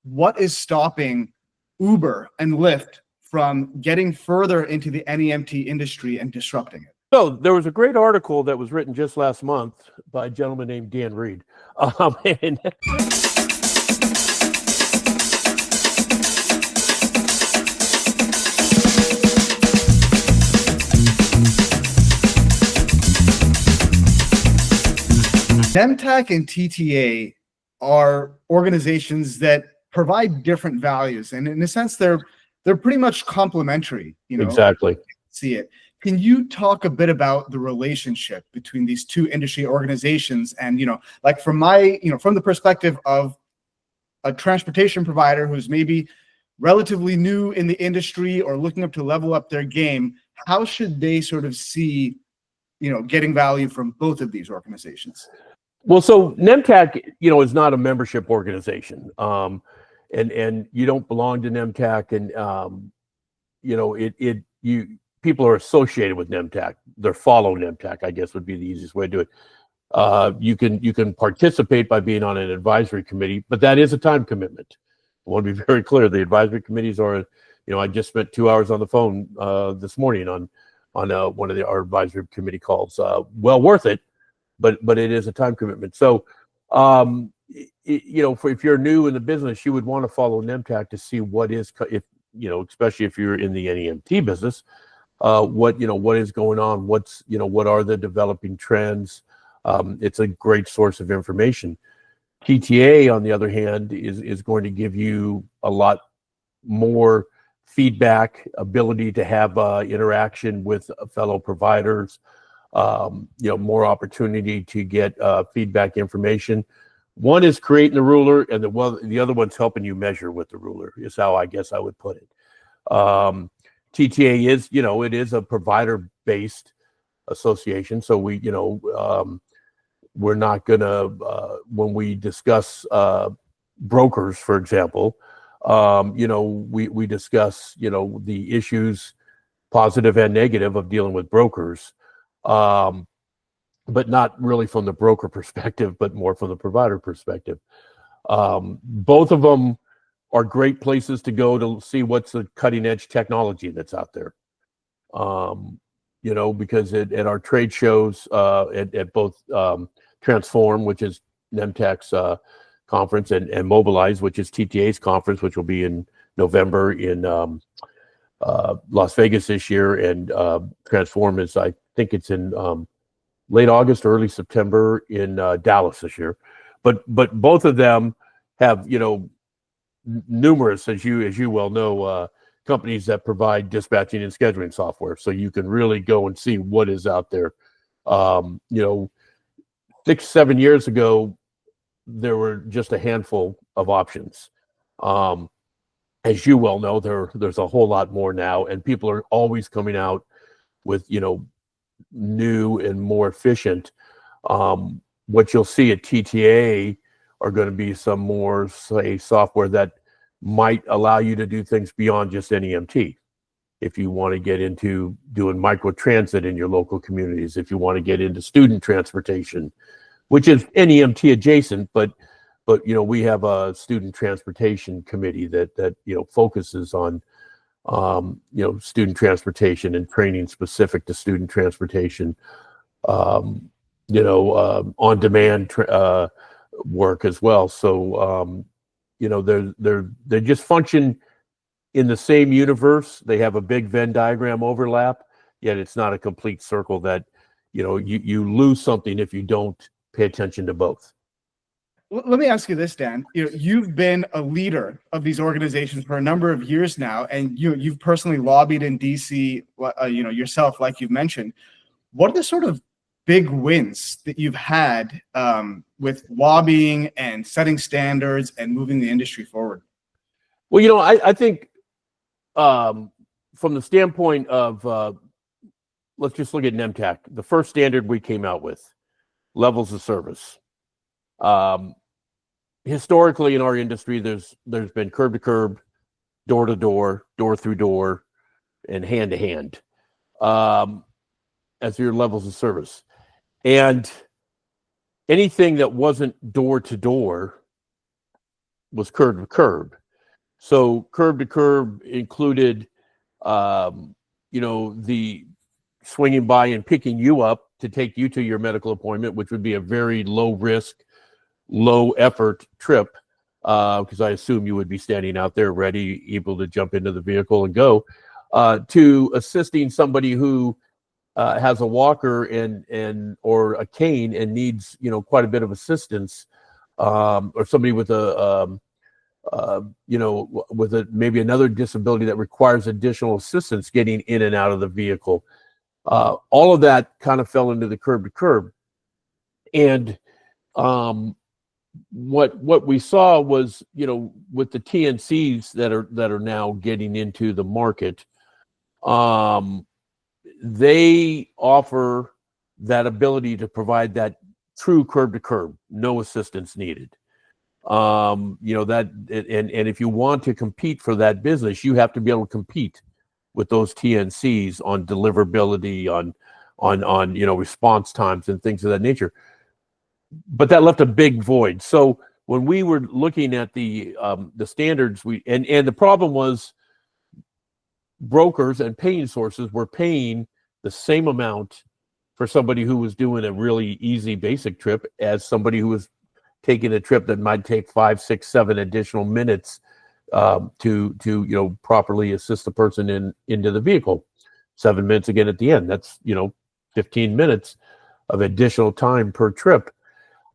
what is stopping Uber and Lyft from getting further into the NEMT industry and disrupting it? So there was a great article that was written just last month by a gentleman named Dan Reid. NEMTAC and TTA are organizations that provide different values, and in a sense, they're pretty much complementary. Exactly. See it. Can you talk a bit about the relationship between these two industry organizations? And like from the perspective of a transportation provider who's maybe relatively new in the industry or looking up to level up their game, how should they sort of see, getting value from both of these organizations? Well, so NEMTAC, is not a membership organization, and you don't belong to NEMTAC, and people are associated with NEMTAC. They're follow NEMTAC, I guess would be the easiest way to do it. You can participate by being on an advisory committee, but that is a time commitment. I want to be very clear. The advisory committees are, I just spent 2 hours on the phone this morning on one of our advisory committee calls. Well worth it. But it is a time commitment. So, if you're new in the business, you would want to follow NEMTAC to see what is, especially if you're in the NEMT business, what is going on, what are the developing trends. It's a great source of information. TTA, on the other hand, is going to give you a lot more feedback, ability to have interaction with fellow providers. More opportunity to get feedback information. One is creating the ruler, and the other one's helping you measure with the ruler, is how I guess I would put it. TTA is, it is a provider-based association, so we're not gonna when we discuss brokers, for example, we discuss the issues, positive and negative, of dealing with brokers. But not really from the broker perspective, but more from the provider perspective. Both of them are great places to go to see what's the cutting edge technology that's out there. Because at our trade shows, at both Transform, which is NEMTAC's conference, and Mobilize, which is TTA's conference, which will be in November in Las Vegas this year, and Transform is, I think it's in late August or early September in Dallas this year. But both of them have numerous, as you well know, companies that provide dispatching and scheduling software, so you can really go and see what is out there. 6-7 years ago, there were just a handful of options. As you well know, there's a whole lot more now, and people are always coming out with new and more efficient. What you'll see at TTA are going to be some more, say, software that might allow you to do things beyond just NEMT. If you want to get into doing microtransit in your local communities, if you want to get into student transportation, which is NEMT adjacent, but we have a student transportation committee that focuses on student transportation and training specific to student transportation, on-demand work as well. So they just function in the same universe. They have a big Venn diagram overlap, yet it's not a complete circle that you lose something if you don't pay attention to both. Let me ask you this, Dan. You've been a leader of these organizations for a number of years now, and you've personally lobbied in DC, yourself, like you've mentioned. What are the sort of big wins that you've had with lobbying and setting standards and moving the industry forward? Well, I think from the standpoint of, let's just look at NEMTAC. The first standard we came out with, levels of service. Historically in our industry, there's been curb to curb, door to door, door through door, and hand to hand as your levels of service. And anything that wasn't door to door was curb to curb. So curb to curb included, the swinging by and picking you up to take you to your medical appointment, which would be a very low risk, low effort trip, because I assume you would be standing out there ready, able to jump into the vehicle and go, to assisting somebody who has a walker and or a cane and needs quite a bit of assistance, or somebody with maybe another disability that requires additional assistance getting in and out of the vehicle. All of that kind of fell into the curb to curb. And what we saw was, with the TNCs that are now getting into the market, they offer that ability to provide that true curb to curb, no assistance needed. And if you want to compete for that business, you have to be able to compete with those TNCs on deliverability, on response times and things of that nature. But that left a big void. So when we were looking at the standards, and the problem was brokers and paying sources were paying the same amount for somebody who was doing a really easy basic trip as somebody who was taking a trip that might take 5, 6, 7 additional minutes to properly assist the person into the vehicle. 7 minutes again at the end. That's 15 minutes of additional time per trip.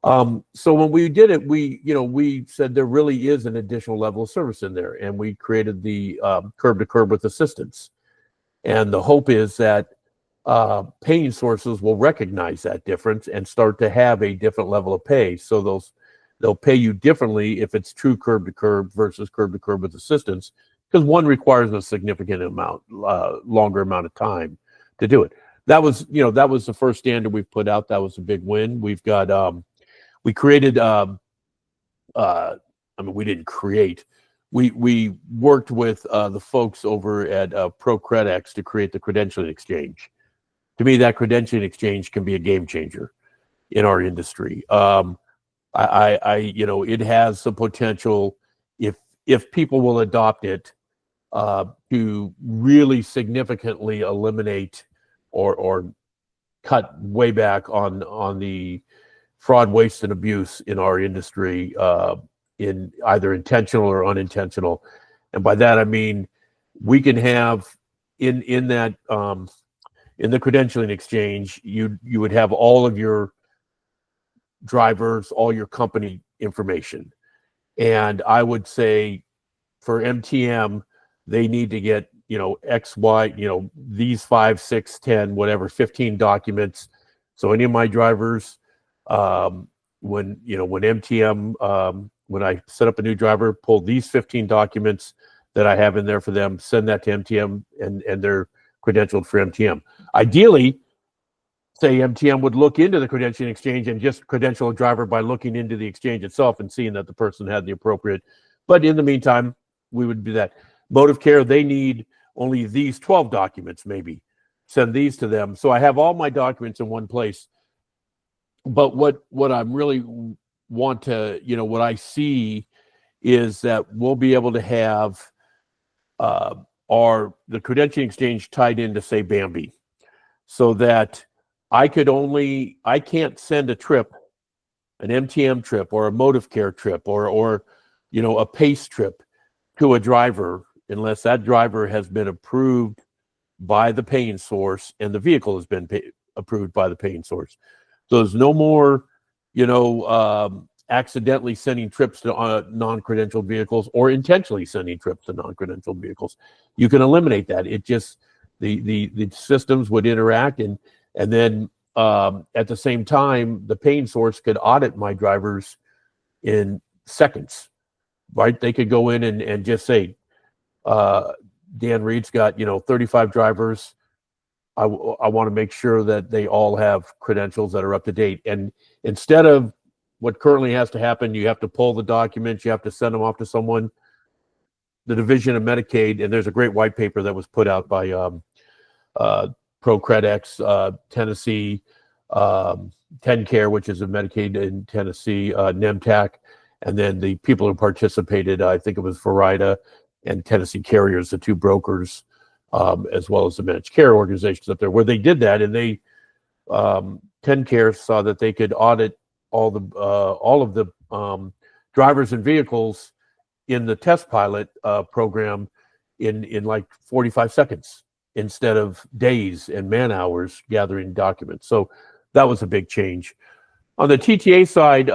So when we did it, we said there really is an additional level of service in there, and we created the curb to curb with assistance. And the hope is that paying sources will recognize that difference and start to have a different level of pay. So they'll pay you differently if it's true curb to curb versus curb to curb with assistance, because one requires a significant longer amount of time to do it. That was the first standard we've put out. That was a big win. We've got we created. We didn't create. We worked with the folks over at ProCredX to create the credentialing exchange. To me, that credentialing exchange can be a game changer in our industry. It has the potential, if people will adopt it, to really significantly eliminate or cut way back on the fraud, waste, and abuse in our industry, in either intentional or unintentional. And by that I mean we can have in the credentialing exchange, you would have all of your drivers, all your company information. And I would say for MTM, they need to get, X, Y, these 5, 6, 10, whatever, 15 documents. So any of my drivers, when MTM, when I set up a new driver, pull these 15 documents that I have in there for them, send that to MTM, and they're credentialed for MTM. Ideally, say MTM would look into the credentialing exchange and just credential a driver by looking into the exchange itself and seeing that the person had the appropriate. But in the meantime, we would do that. Motive care, they need only these 12 documents, maybe. Send these to them. So I have all my documents in one place. But what I'm really want to, what I see is that we'll be able to have the credentialing exchange tied into, say, Bambi, so that I can't send a trip, an MTM trip or a motive care trip or a PACE trip to a driver unless that driver has been approved by the paying source and the vehicle has been approved by the paying source. So there's no more, accidentally sending trips to non-credentialed vehicles or intentionally sending trips to non-credentialed vehicles. You can eliminate that. It just, the systems would interact, and then at the same time, the paying source could audit my drivers in seconds, right? They could go in and just say, Dan Reid's got, 35 drivers. I want to make sure that they all have credentials that are up to date. And instead of what currently has to happen, you have to pull the documents, you have to send them off to someone, the Division of Medicaid, and there's a great white paper that was put out by ProCredX, Tennessee, TennCare, which is a Medicaid in Tennessee, NEMTAC, And then the people who participated, I think it was Verida and Tennessee Carriers, the two brokers, as well as the managed care organizations up there, where they did that, and they TennCare saw that they could audit all of the drivers and vehicles in the test pilot program in like 45 seconds instead of days and man hours gathering documents. So that was a big change. On the TTA side,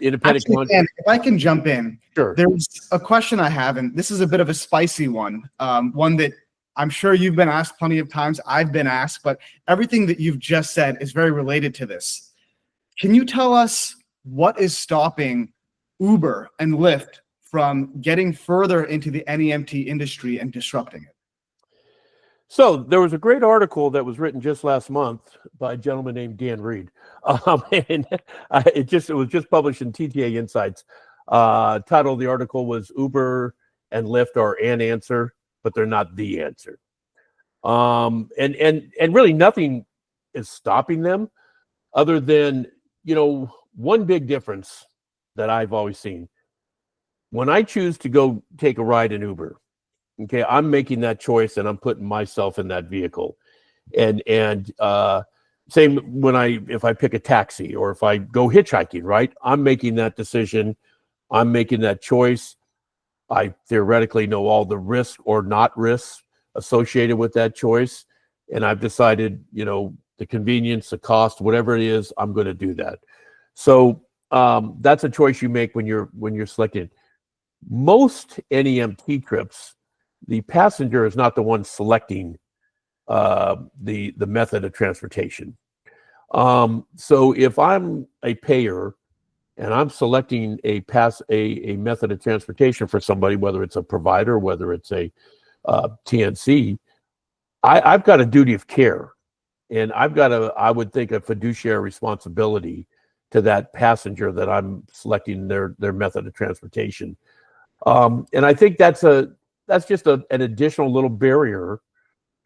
independent. Actually, Dan, if I can jump in, Sure. There's a question I have, and this is a bit of a spicy one, one that I'm sure you've been asked plenty of times. I've been asked, but everything that you've just said is very related to this. Can you tell us what is stopping Uber and Lyft from getting further into the NEMT industry and disrupting it? So there was a great article that was written just last month by a gentleman named Dan Reid, and it was just published in TTA Insights. Title of the article was "Uber and Lyft are an answer, but they're not the answer." And really nothing is stopping them, other than, one big difference that I've always seen. When I choose to go take a ride in Uber, okay, I'm making that choice and I'm putting myself in that vehicle. And same if I pick a taxi or if I go hitchhiking, right? I'm making that decision. I'm making that choice. I theoretically know all the risks or not risks associated with that choice. And I've decided, the convenience, the cost, whatever it is, I'm going to do that. So that's a choice you make when you're selecting. Most NEMT trips, the passenger is not the one selecting the method of transportation. So if I'm a payer and I'm selecting a method of transportation for somebody, whether it's a provider, whether it's a TNC, I've got a duty of care, and I've got I would think, a fiduciary responsibility to that passenger that I'm selecting their method of transportation. And I think that's just an additional little barrier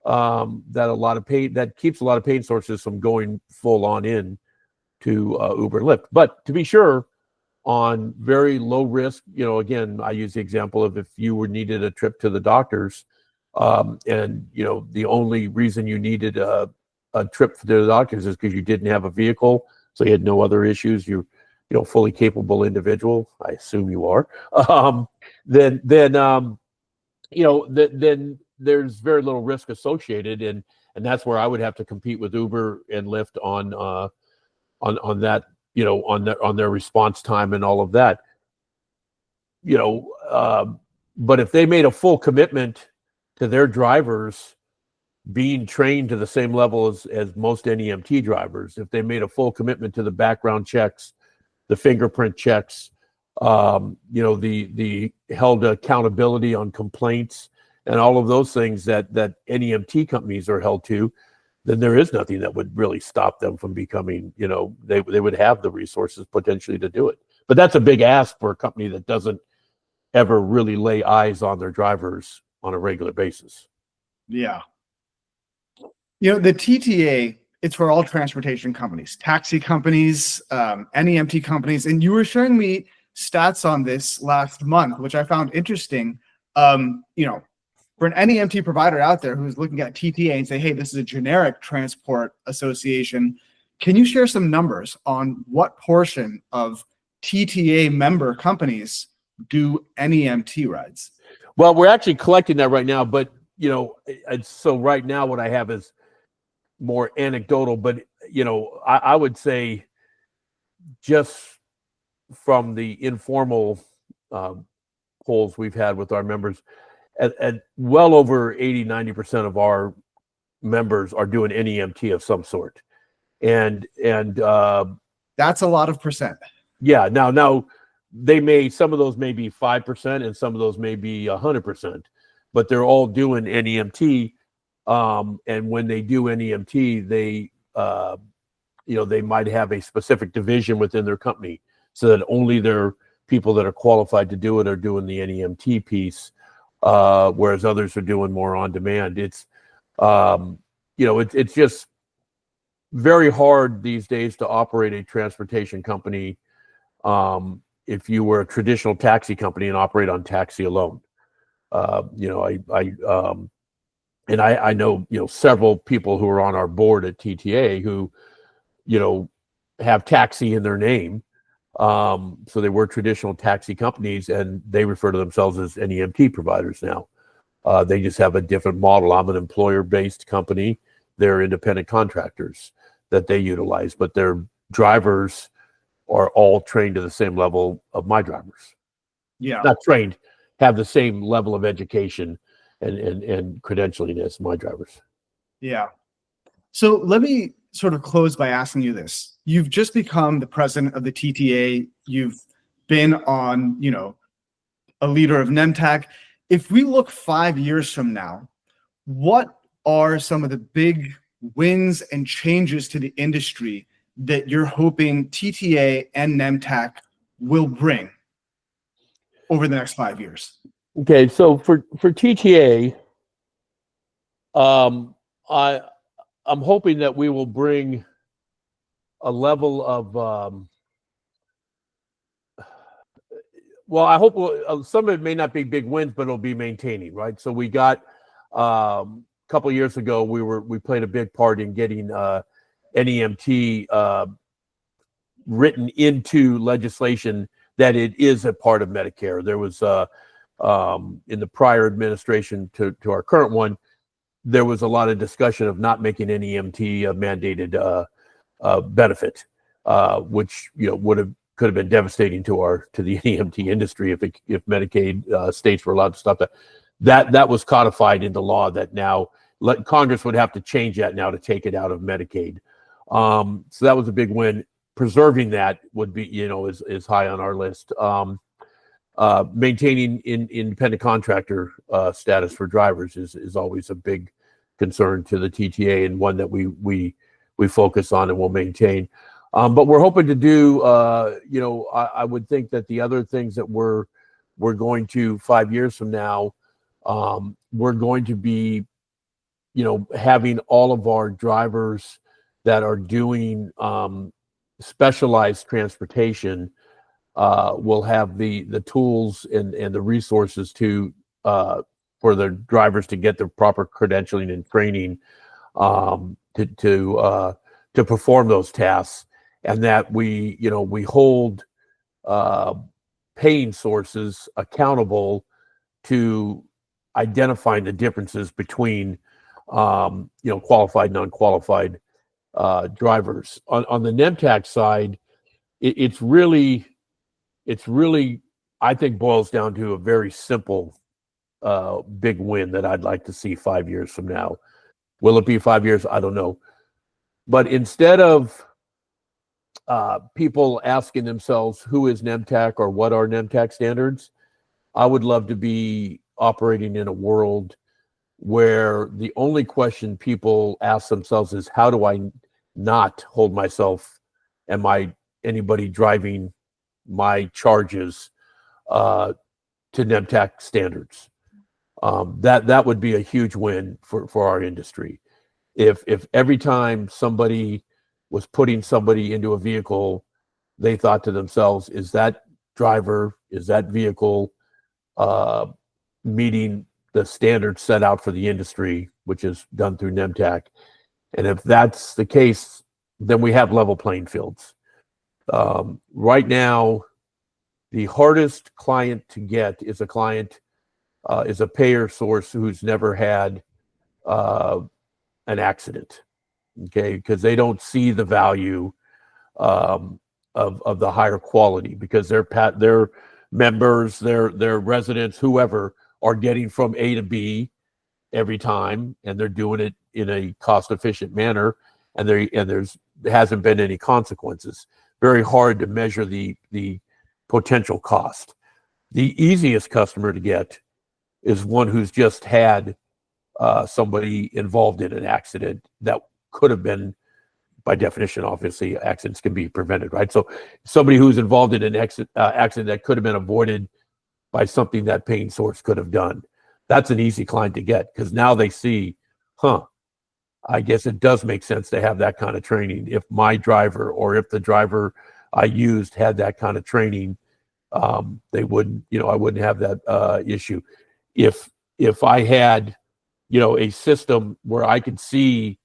that keeps a lot of pain sources from going full on in to Uber and Lyft. But to be sure, on very low risk, again, I use the example of if you needed a trip to the doctors, and the only reason you needed a trip to the doctors is because you didn't have a vehicle, so you had no other issues. You're fully capable individual. I assume you are. Then there's very little risk associated, and that's where I would have to compete with Uber and Lyft on that, on their response time and all of that. But if they made a full commitment to their drivers being trained to the same level as most NEMT drivers, if they made a full commitment to the background checks, the fingerprint checks, the held accountability on complaints, and all of those things that NEMT companies are held to, then there is nothing that would really stop them from becoming, they would have the resources potentially to do it. But that's a big ask for a company that doesn't ever really lay eyes on their drivers on a regular basis. Yeah. The TTA, it's for all transportation companies, taxi companies, NEMT companies. And you were showing me stats on this last month, which I found interesting. For an NEMT provider out there who's looking at TTA and say, hey, this is a generic transport association, can you share some numbers on what portion of TTA member companies do NEMT rides? Well, we're actually collecting that right now, but so right now what I have is more anecdotal, but I would say just from the informal polls we've had with our members, at well over 80-90% of our members are doing NEMT of some sort, and that's a lot of percent. Yeah. Now some of those may be 5% and some of those may be 100%, but they're all doing NEMT. And when they do NEMT, they they might have a specific division within their company, so that only their people that are qualified to do it are doing the NEMT piece, whereas others are doing more on demand. It's it's just very hard these days to operate a transportation company if you were a traditional taxi company and operate on taxi alone. You know, I know, you know, several people who are on our board at TTA who, you know, have taxi in their name. So they were traditional taxi companies and they refer to themselves as NEMT providers now. They just have a different model. I'm an employer-based company. They're independent contractors that they utilize, but their drivers are all trained to the same level of my drivers. Yeah. Not trained, have the same level of education and credentialing as my drivers. Yeah. So let me sort of close by asking you this. You've just become the president of the TTA. You've been on, you know, a leader of NEMTAC. If we look 5 years from now, what are some of the big wins and changes to the industry that you're hoping TTA and NEMTAC will bring over the next 5 years? Okay, so for TTA, I'm hoping that we will bring a level of well, I hope some of it may not be big wins, but it'll be maintaining, right? So we got a couple of years ago, we played a big part in getting NEMT written into legislation that it is a part of Medicare. There was in the prior administration to our current one, there was a lot of discussion of not making NEMT a mandated benefit, which, you know, could have been devastating to the NEMT industry if Medicaid states were allowed to stop that. That was codified into law that now Congress would have to change that now to take it out of Medicaid. So that was a big win. Preserving that would be, you know, is high on our list. Maintaining independent contractor status for drivers is always a big concern to the TTA and one that we focus on and will maintain. But we're hoping to do, you know, I would think that the other things that we're going to 5 years from now, we're going to be, you know, having all of our drivers that are doing specialized transportation will have the tools and the resources to for the drivers to get the proper credentialing and training to perform those tasks, and that we, you know, we hold paying sources accountable to identifying the differences between you know, qualified, non-qualified drivers. On the NEMTAC side, it's really, I think, boils down to a very simple big win that I'd like to see 5 years from now. Will it be 5 years? I don't know. But instead of people asking themselves who is NEMTAC or what are NEMTAC standards, I would love to be operating in a world where the only question people ask themselves is, how do I not hold myself and anybody driving my charges to NEMTAC standards? That would be a huge win for our industry. If every time somebody was putting somebody into a vehicle, they thought to themselves, is that driver, is that vehicle meeting the standards set out for the industry, which is done through NEMTAC? And if that's the case, then we have level playing fields. Right now, the hardest client to get is a client, is a payer source who's never had an accident, okay? Because they don't see the value of the higher quality, because their members, their residents, whoever, are getting from A to B every time, and they're doing it in a cost-efficient manner, and there hasn't been any consequences. Very hard to measure the potential cost. The easiest customer to get is one who's just had somebody involved in an accident that could have been, by definition, obviously, accidents can be prevented, right? So somebody who's involved in an accident that could have been avoided by something that paying source could have done. That's an easy client to get, because now they see, I guess it does make sense to have that kind of training. If my driver or if the driver I used had that kind of training, they wouldn't, I wouldn't have that issue. If I had, a system where I could see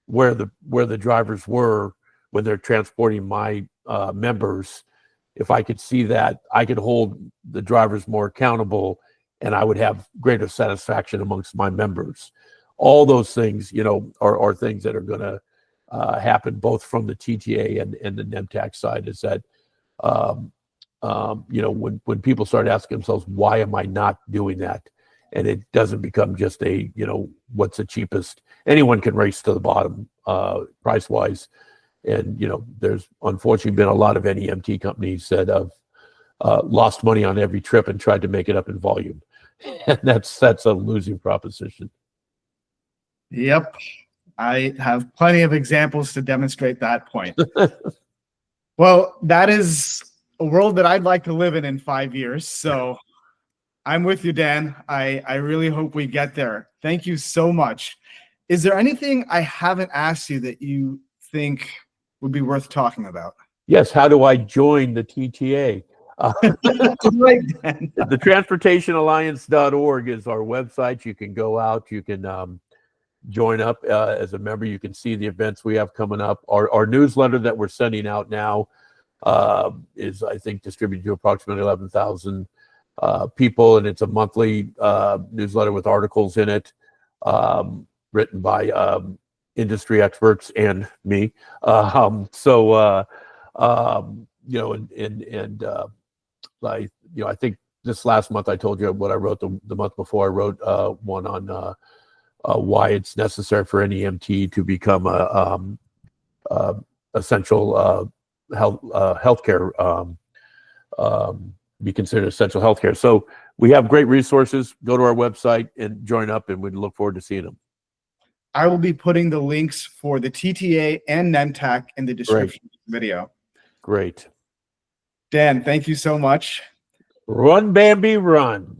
where the drivers were when they're transporting my members, if I could see that, I could hold the drivers more accountable, and I would have greater satisfaction amongst my members. All those things, are things that are going to happen both from the TTA and the NEMTAC side. Is that, when people start asking themselves, why am I not doing that? And it doesn't become just a, what's the cheapest. Anyone can race to the bottom price wise. And, there's unfortunately been a lot of NEMT companies that have lost money on every trip and tried to make it up in volume. And that's a losing proposition. Yep. I have plenty of examples to demonstrate that point. Well, that is a world that I'd like to live in 5 years. So I'm with you, Dan. I really hope we get there. Thank you so much. Is there anything I haven't asked you that you think would be worth talking about? Yes. How do I join the TTA? Right, Dan. The transportationalliance.org is our website. You can go out, you can join up as a member. You can see the events we have coming up. Our newsletter that we're sending out now is, I think, distributed to approximately 11,000 people, and it's a monthly newsletter with articles in it, written by industry experts and me. I think this last month I told you what I wrote. The month before I wrote one on why it's necessary for NEMT to become a essential healthcare, be considered essential healthcare. So we have great resources. Go to our website and join up, and we'd look forward to seeing them. I will be putting the links for the TTA and NEMTAC in the description of the video. Great. Dan, thank you so much. Run, Bambi, run.